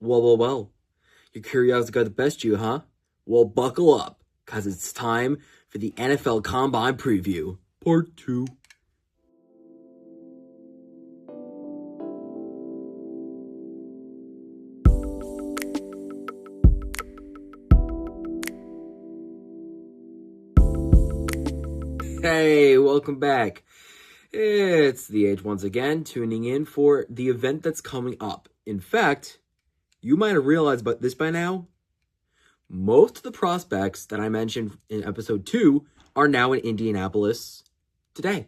Well. Your curiosity got the best of you, huh? Well, buckle up, because it's time for the NFL Combine Preview, Part 2. Hey, welcome back. It's the Edge once again, tuning in for the event that's coming up. In fact, you might have realized about this by now. Most of the prospects that I mentioned in episode 2 are now in Indianapolis today.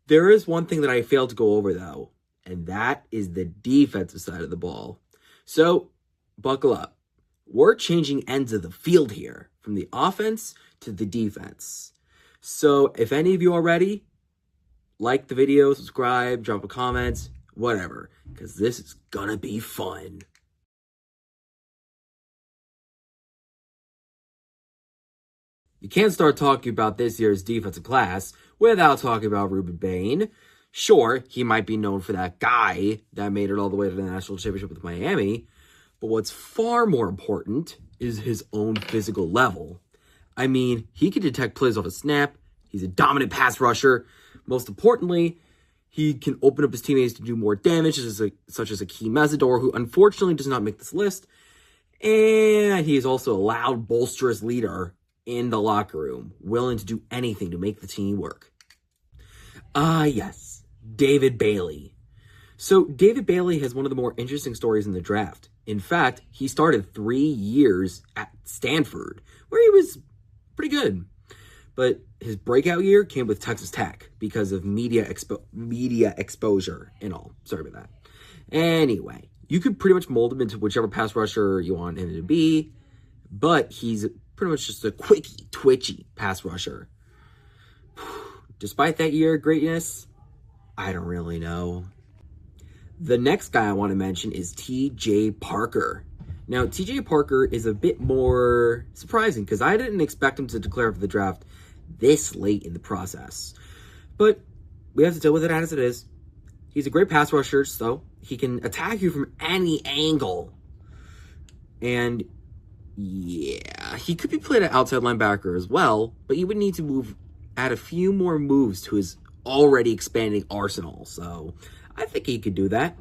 There is one thing that I failed to go over, though, and that is the defensive side of the ball. So, buckle up. We're changing ends of the field here, from the offense to the defense. So, if any of you are ready, like the video, subscribe, drop a comment, whatever, because this is gonna be fun. You can't start talking about this year's defensive class without talking about Rueben Bain. Sure, he might be known for that guy that made it all the way to the national championship with Miami, but what's far more important is his own physical level. I mean, he can detect plays off a snap, he's a dominant pass rusher. Most importantly, he can open up his teammates to do more damage, such as Akeem Mesidor, who unfortunately does not make this list. And he is also a loud, boisterous leader in the locker room, willing to do anything to make the team work. Yes, David Bailey. So David Bailey has one of the more interesting stories in the draft. In fact, he started 3 years at Stanford, where he was pretty good. But his breakout year came with Texas Tech because of media exposure and all. Sorry about that. Anyway, you could pretty much mold him into whichever pass rusher you want him to be, but he's pretty much just a quickie, twitchy pass rusher. Despite that year of greatness, I don't really know. The next guy I want to mention is T.J. Parker. Now, T.J. Parker is a bit more surprising because I didn't expect him to declare for the draft this late in the process. But we have to deal with it as it is. He's a great pass rusher, so he can attack you from any angle. And yeah, he could be played at outside linebacker as well, but he would need to add a few more moves to his already expanding arsenal. So I think he could do that.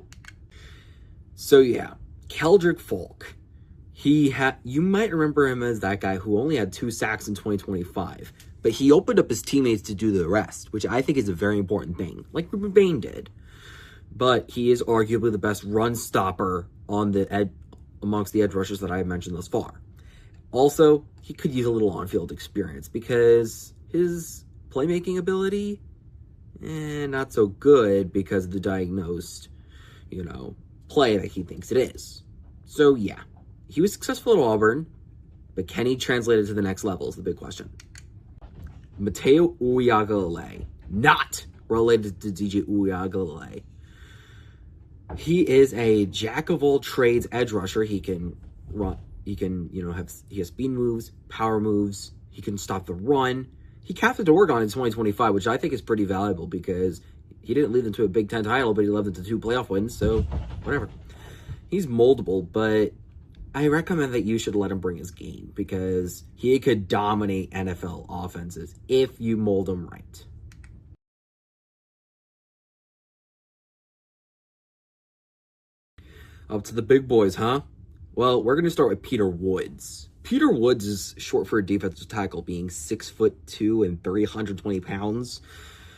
So yeah, Keldrick Folk. You might remember him as that guy who only had 2 sacks in 2025, but he opened up his teammates to do the rest, which I think is a very important thing, like Rueben Bain did. But he is arguably the best run stopper on the amongst the edge rushers that I have mentioned thus far. Also, he could use a little on-field experience because his playmaking ability, not so good because of the diagnosed, play that he thinks it is. So yeah, he was successful at Auburn, but can he translate it to the next level is the big question. Matayo Uiagalelei, not related to DJ Uiagalelei. He is a jack of all trades edge rusher. He can run. He has speed moves, power moves. He can stop the run. He captained Oregon in 2025, which I think is pretty valuable because he didn't lead them to a Big Ten title, but he led them to 2 playoff wins. So whatever. He's moldable, but I recommend that you should let him bring his game because he could dominate NFL offenses if you mold him right. Up to the big boys, huh? Well, we're going to start with Peter Woods. Peter Woods is short for a defensive tackle, being 6'2" and 320 pounds.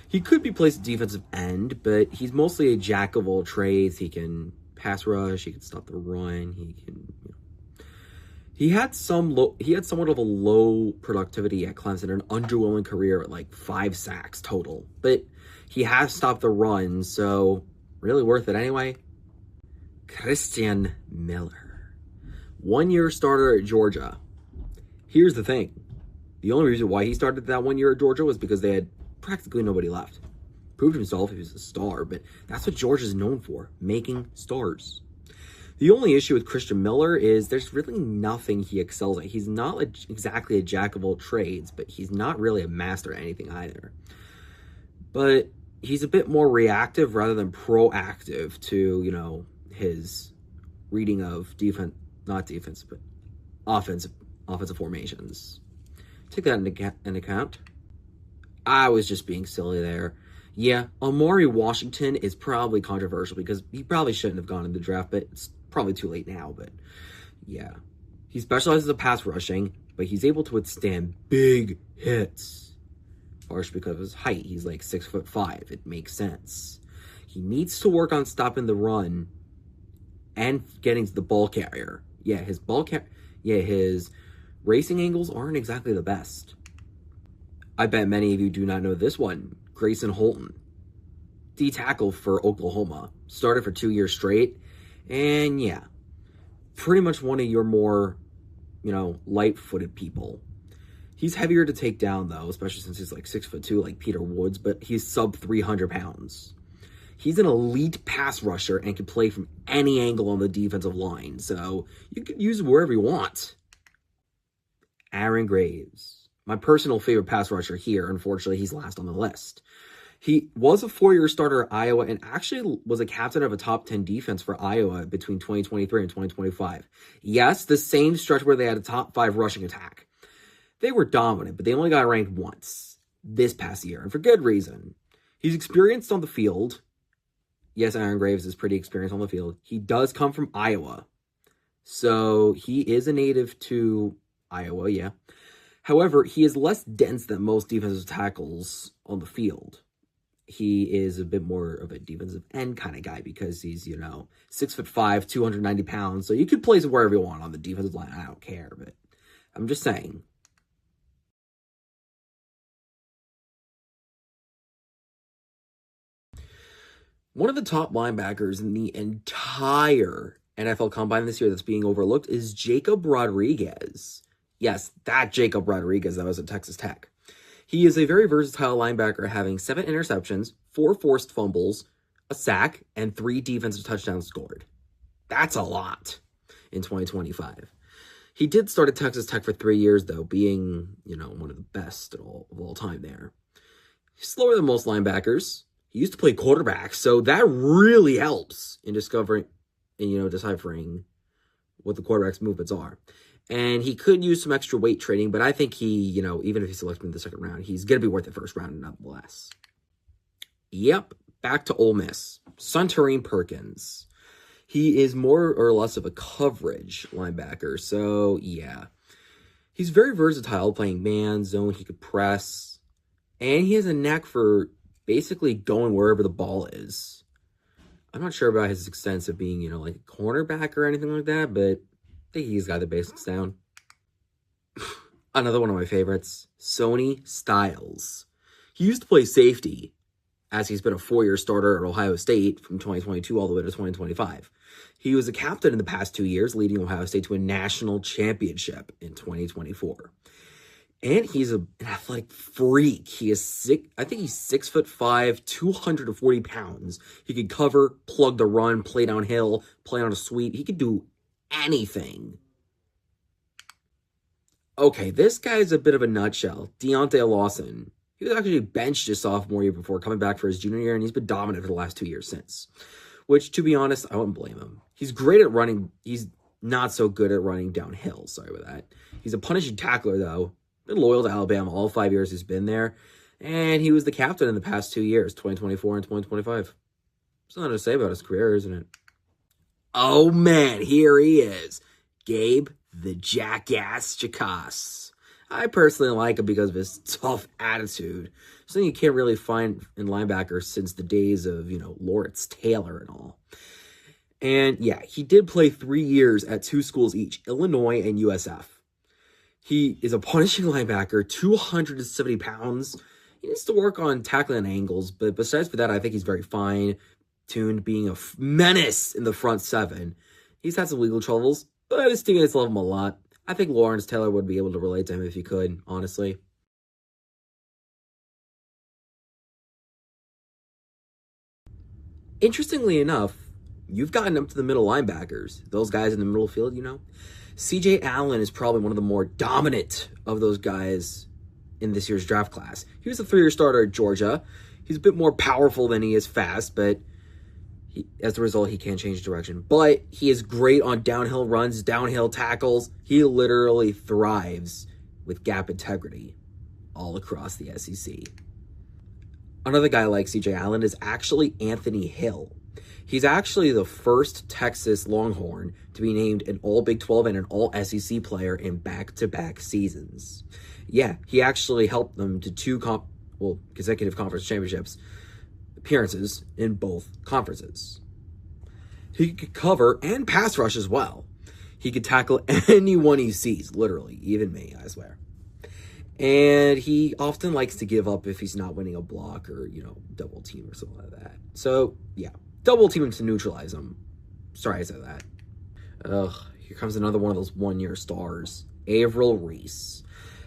He could be placed at defensive end, but he's mostly a jack of all trades. He can pass rush, he can stop the run, He had somewhat of a low productivity at Clemson, an underwhelming career at like 5 sacks total. But he has stopped the run, so really worth it anyway. Christian Miller, 1-year starter at Georgia. Here's the thing. The only reason why he started that 1 year at Georgia was because they had practically nobody left. Proved himself, he was a star, but that's what Georgia's known for, making stars. The only issue with Christian Miller is there's really nothing he excels at. He's not exactly a jack of all trades, but he's not really a master at anything either. But he's a bit more reactive rather than proactive to, his reading of not defense, but offensive formations. Take that into account. I was just being silly there. Yeah, Amari Washington is probably controversial because he probably shouldn't have gone in the draft, but it's probably too late now. But yeah, he specializes in pass rushing, but he's able to withstand big hits. Partially because of his height. He's like 6'5". It makes sense. He needs to work on stopping the run and getting to the ball carrier. Yeah, his racing angles aren't exactly the best. I bet many of you do not know this one. Grayson Holton, D tackle for Oklahoma, started for 2 years straight, and yeah, pretty much one of your more, light-footed people. He's heavier to take down though, especially since he's like 6'2", like Peter Woods, but he's sub 300 pounds. He's an elite pass rusher and can play from any angle on the defensive line, so you can use him wherever you want. Aaron Graves, my personal favorite pass rusher here. Unfortunately, he's last on the list. He was a 4-year starter at Iowa and actually was a captain of a top 10 defense for Iowa between 2023 and 2025. Yes, the same stretch where they had a top 5 rushing attack. They were dominant, but they only got ranked once this past year, and for good reason. He's experienced on the field. Yes, Aaron Graves is pretty experienced on the field. He does come from Iowa, so he is a native to Iowa, yeah. However, he is less dense than most defensive tackles on the field. He is a bit more of a defensive end kind of guy because he's, 6'5", 290 pounds. So you could place him wherever you want on the defensive line. I don't care, but I'm just saying. One of the top linebackers in the entire NFL Combine this year that's being overlooked is Jacob Rodriguez. Yes, that Jacob Rodriguez that was at Texas Tech. He is a very versatile linebacker, having 7 interceptions, 4 forced fumbles, a sack, and 3 defensive touchdowns scored. That's a lot in 2025. He did start at Texas Tech for 3 years, though, being, one of the best of all time there. He's slower than most linebackers. He used to play quarterback, so that really helps in deciphering what the quarterback's movements are. And he could use some extra weight training, but I think he, even if he's selected in the second round, he's going to be worth the first round nonetheless. Yep, back to Ole Miss. Suntarine Perkins. He is more or less of a coverage linebacker, so yeah. He's very versatile, playing man, zone, he could press, and he has a knack for basically going wherever the ball is. I'm not sure about his extent of being, like a cornerback or anything like that, but I think he's got the basics down. Another one of my favorites, Sony Styles. He used to play safety, as he's been a 4-year starter at Ohio State from 2022 all the way to 2025. He was a captain in the past 2 years, leading Ohio State to a national championship in 2024. And he's an athletic freak. He is I think he's 6'5", 240 pounds. He could cover, plug the run, play downhill, play on a sweep. He could do anything. Okay, this guy's a bit of a nutshell. Deontay Lawson. He was actually benched his sophomore year before coming back for his junior year, and he's been dominant for the last 2 years since. Which, to be honest, I wouldn't blame him. He's great at running. He's not so good at running downhill. Sorry about that. He's a punishing tackler, though. Been loyal to Alabama all 5 years he's been there. And he was the captain in the past 2 years, 2024 and 2025. Something to say about his career, isn't it? Oh, man, here he is. Gabe the Jackass Jacasse. I personally like him because of his tough attitude. Something you can't really find in linebackers since the days of, Lawrence Taylor and all. And, yeah, he did play 3 years at 2 schools each, Illinois and USF. He is a punishing linebacker, 270 pounds. He needs to work on tackling angles, but besides for that, I think he's very fine-tuned, being a menace in the front 7. He's had some legal troubles, but his teammates love him a lot. I think Lawrence Taylor would be able to relate to him if he could, honestly. Interestingly enough, you've gotten up to the middle linebackers. Those guys in the middle field, C.J. Allen is probably one of the more dominant of those guys in this year's draft class. He was a 3-year starter at Georgia. He's a bit more powerful than he is fast, but As a result, he can't change direction. But he is great on downhill runs, downhill tackles. He literally thrives with gap integrity all across the SEC. Another guy like CJ Allen is actually Anthony Hill. He's actually the first Texas Longhorn to be named an All Big 12 and an All SEC player in back-to-back seasons. Yeah, he actually helped them to two consecutive conference championships appearances in both conferences. He could cover and pass rush as well. He could tackle anyone he sees, literally, even me, I swear. And he often likes to give up if he's not winning a block or, double team or something like that. So, yeah, double team him to neutralize him. Sorry I said that. Here comes another one of those one-year stars, Avril Reese.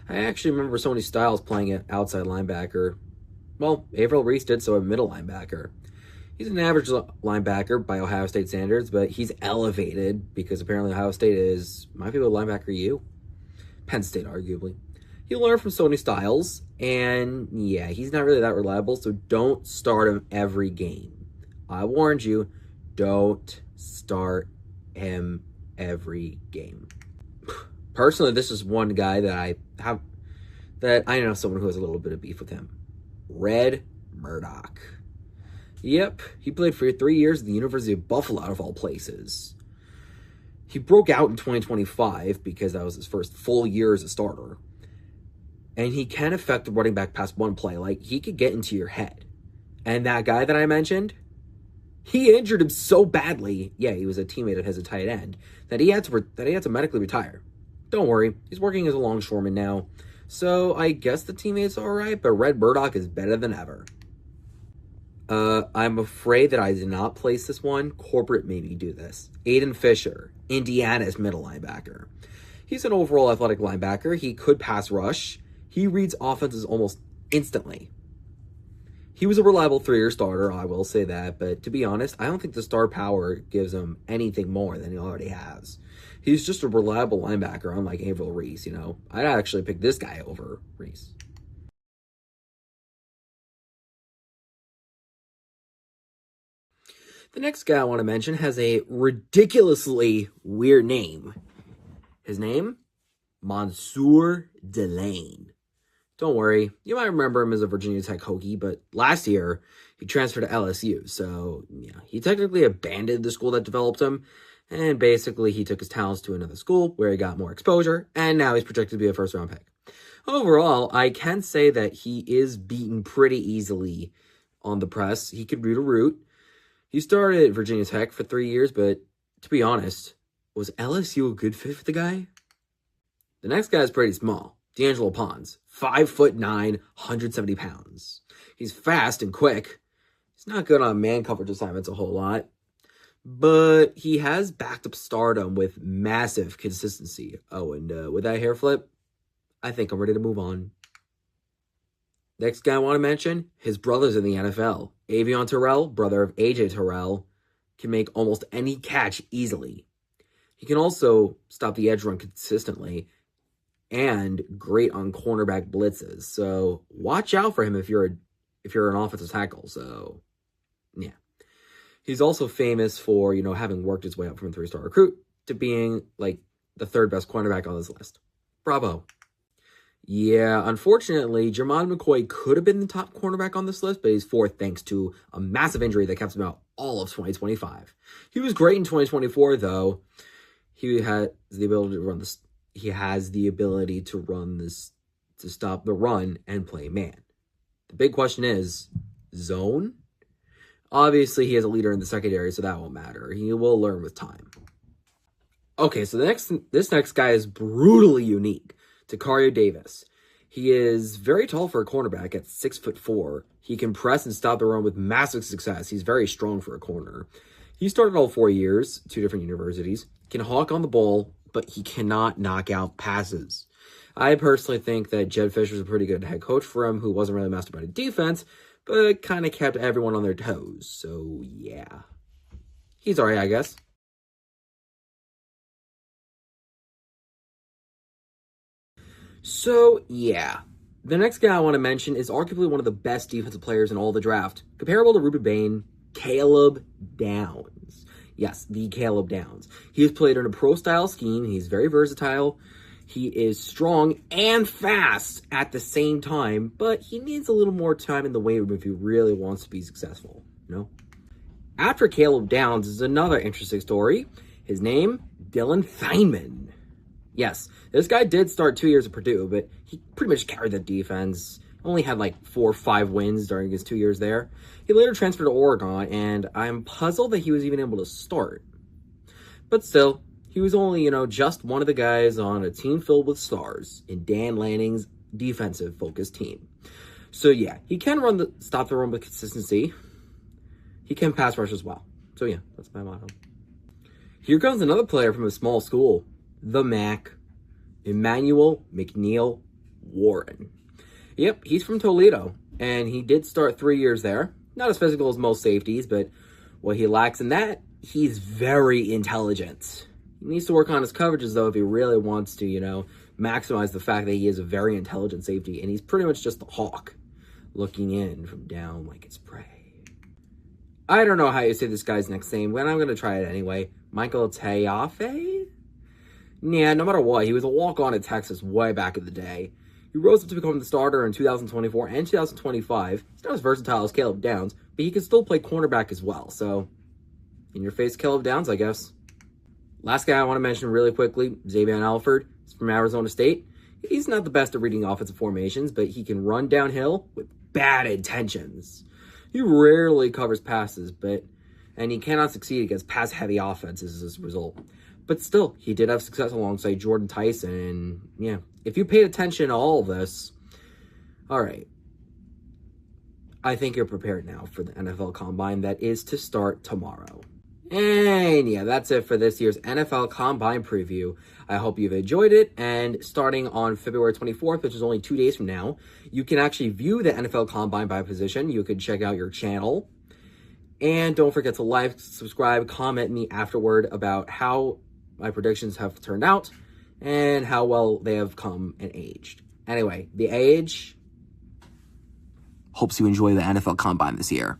I actually remember Sonny Styles playing at outside linebacker. Well, Avril Reese did so at middle linebacker. He's an average linebacker by Ohio State standards, but he's elevated because apparently Ohio State might be a linebacker U. Penn State, arguably. He learned from Sonny Styles, and yeah, he's not really that reliable, so don't start him every game. I warned you, don't start him every game. Personally, this is one guy that I know someone who has a little bit of beef with him. Red Murdoch. Yep, he played for 3 years at the University of Buffalo, out of all places. He broke out in 2025 because that was his first full year as a starter. And he can affect the running back past one play. Like, he could get into your head. And that guy that I mentioned, he injured him so badly. Yeah, he was a teammate of his, a tight end, that he had to medically retire. Don't worry, he's working as a longshoreman now. So I guess the teammate's all right, but Red Murdoch is better than ever. I'm afraid that I did not place this one. Corporate made me do this. Aiden Fisher, Indiana's middle linebacker. He's an overall athletic linebacker. He could pass rush. He reads offenses almost instantly. He was a reliable 3-year starter, I will say that, but to be honest, I don't think the star power gives him anything more than he already has. He's just a reliable linebacker, unlike Avril Reese, I'd actually pick this guy over Reese. The next guy I want to mention has a ridiculously weird name. His name? Mansour Delane. Don't worry, you might remember him as a Virginia Tech Hokie, but last year he transferred to LSU, so yeah, he technically abandoned the school that developed him, and basically he took his talents to another school where he got more exposure, and now he's projected to be a first-round pick. Overall, I can say that he is beaten pretty easily on the press. He could read a route. He started at Virginia Tech for 3 years, but to be honest, was LSU a good fit for the guy? The next guy is pretty small. D'Angelo Pons, 5'9", 170 pounds. He's fast and quick. He's not good on man coverage assignments a whole lot, but he has backed up stardom with massive consistency. Oh, and with that hair flip, I think I'm ready to move on. Next guy I want to mention, his brother's in the NFL. Avion Terrell, brother of AJ Terrell, can make almost any catch easily. He can also stop the edge run consistently and great on cornerback blitzes. So watch out for him if you're an offensive tackle. So yeah. He's also famous for, having worked his way up from a 3-star recruit to being like the 3rd best cornerback on this list. Bravo. Yeah, unfortunately, Jermon McCoy could have been the top cornerback on this list, but he's 4th thanks to a massive injury that kept him out all of 2025. He was great in 2024, though. He has the ability to run this. He has the ability to run this, to stop the run and play man. The big question is, zone? Obviously, he is a leader in the secondary, so that won't matter. He will learn with time. Okay, so this next guy is brutally unique. Tacario Davis. He is very tall for a cornerback at 6'4". He can press and stop the run with massive success. He's very strong for a corner. He started all 4 years, 2 different universities. Can hawk on the ball, but he cannot knock out passes. I personally think that Jedd Fischer's a pretty good head coach for him, who wasn't really messed about his defense, but kind of kept everyone on their toes. So, yeah. He's alright, I guess. So, yeah. The next guy I want to mention is arguably one of the best defensive players in all the draft. Comparable to Ruben Bain, Caleb Downs. Yes, the Caleb Downs. He has played in a pro-style scheme. He's very versatile. He is strong and fast at the same time, but he needs a little more time in the weight room if he really wants to be successful, you know? After Caleb Downs is another interesting story. His name, Dylan Feynman. Yes, this guy did start 2 years at Purdue, but he pretty much carried the defense. Only had like 4 or 5 wins during his 2 years there. He later transferred to Oregon, and I'm puzzled that he was even able to start. But still, he was only, just one of the guys on a team filled with stars in Dan Lanning's defensive-focused team. So yeah, he can stop the run with consistency. He can pass rush as well. So yeah, that's my motto. Here comes another player from a small school, the MAC, Emmanuel McNeil Warren. Yep, he's from Toledo, and he did start 3 years there. Not as physical as most safeties, but what he lacks in that, he's very intelligent. He needs to work on his coverages, though, if he really wants to, maximize the fact that he is a very intelligent safety, and he's pretty much just a hawk looking in from down like it's prey. I don't know how you say this guy's next name, but I'm going to try it anyway. Michael Teafe? Yeah, no matter what, he was a walk-on at Texas way back in the day. He rose up to become the starter in 2024 and 2025. He's not as versatile as Caleb Downs, but he can still play cornerback as well. So, in your face, Caleb Downs, I guess. Last guy I want to mention really quickly, Xavier Alford. He's from Arizona State. He's not the best at reading offensive formations, but he can run downhill with bad intentions. He rarely covers passes, and he cannot succeed against pass-heavy offenses as a result. But still, he did have success alongside Jordan Tyson, and yeah, if you paid attention to all of this, all right, I think you're prepared now for the NFL Combine that is to start tomorrow. And yeah, that's it for this year's NFL Combine preview. I hope you've enjoyed it, and starting on February 24th, which is only 2 days from now, you can actually view the NFL Combine by position. You can check out your channel, and don't forget to like, subscribe, comment me afterward about how my predictions have turned out and how well they have come and aged. Anyway, the age hopes you enjoy the NFL Combine this year.